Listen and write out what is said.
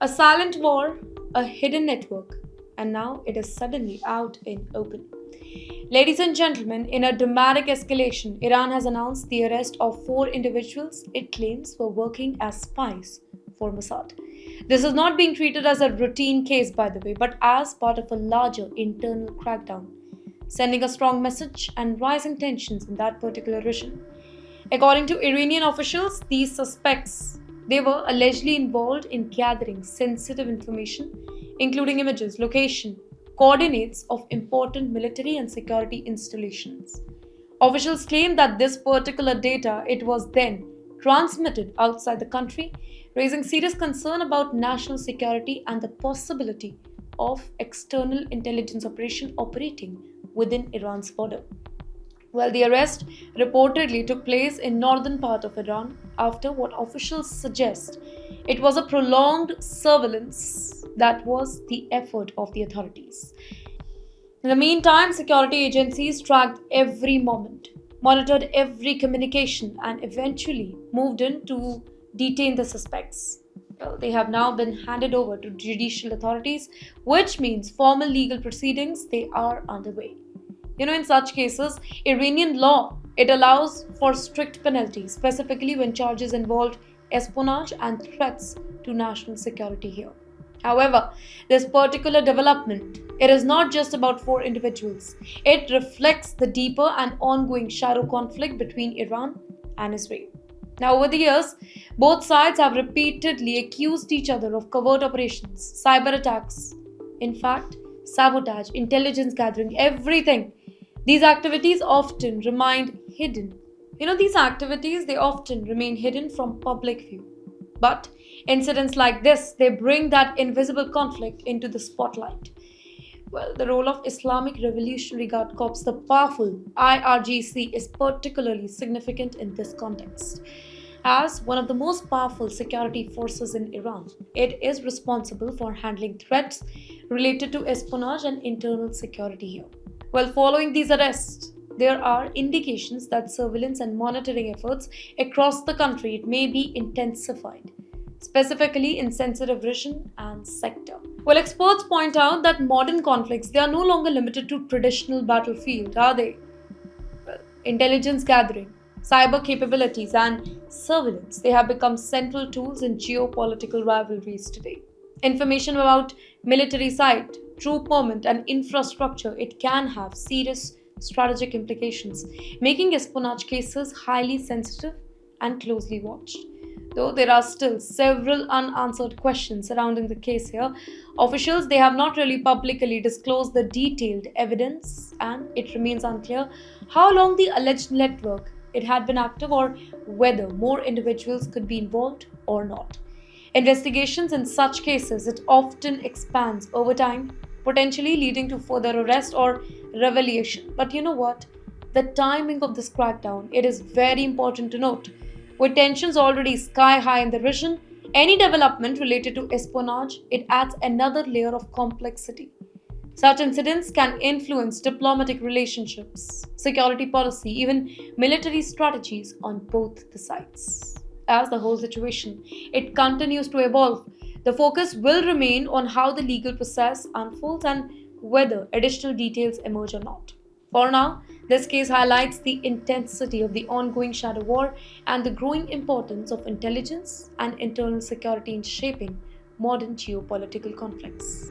A silent war, a hidden network, and now it is suddenly out in open. Ladies and gentlemen, in a dramatic escalation, Iran has announced the arrest of four individuals it claims were working as spies for Mossad. This is not being treated as a routine case, by the way, but as part of a larger internal crackdown, sending a strong message and rising tensions in that particular region. According to Iranian officials, these suspects they were allegedly involved in gathering sensitive information, including images, location, coordinates of important military and security installations. Officials claim that this particular data it was then transmitted outside the country, raising serious concern about national security and the possibility of external intelligence operation operating within Iran's border. Well, the arrest reportedly took place in northern part of Iran after what officials suggest it was a prolonged surveillance that was the effort of the authorities. In the meantime, security agencies tracked every moment, monitored every communication, and eventually moved in to detain the suspects. Well, they have now been handed over to judicial authorities, which means formal legal proceedings they are underway. In such cases, Iranian law it allows for strict penalties, specifically when charges involved espionage and threats to national security here. However, this particular development it is not just about four individuals. It reflects the deeper and ongoing shadow conflict between Iran and Israel. Now, over the years, both sides have repeatedly accused each other of covert operations, cyber attacks, in fact, sabotage, intelligence gathering, everything. These activities often remain hidden. These activities they often remain hidden from public view. But incidents like this, they bring that invisible conflict into the spotlight. Well, the role of Islamic Revolutionary Guard Corps, the powerful IRGC, is particularly significant in this context. As one of the most powerful security forces in Iran, it is responsible for handling threats related to espionage and internal security here. Well, following these arrests, there are indications that surveillance and monitoring efforts across the country it may be intensified, specifically in sensitive region and sector. Well, experts point out that modern conflicts they are no longer limited to traditional battlefield, are they? Well, intelligence gathering, cyber capabilities, and surveillance they have become central tools in geopolitical rivalries today. Information about military site, troop movement, and infrastructure it can have serious strategic implications, making espionage cases highly sensitive and closely watched. Though there are still several unanswered questions surrounding the case here, officials they have not really publicly disclosed the detailed evidence, and it remains unclear how long the alleged network it had been active or whether more individuals could be involved or not. Investigations in such cases it often expands over time, potentially leading to further arrest or revelation. But you know what? The timing of this crackdown it is very important to note. With tensions already sky high in the region, any development related to espionage it adds another layer of complexity. Such incidents can influence diplomatic relationships, security policy, even military strategies on both the sides. As the whole situation it continues to evolve, the focus will remain on how the legal process unfolds and whether additional details emerge or not. For now, this case highlights the intensity of the ongoing shadow war and the growing importance of intelligence and internal security in shaping modern geopolitical conflicts.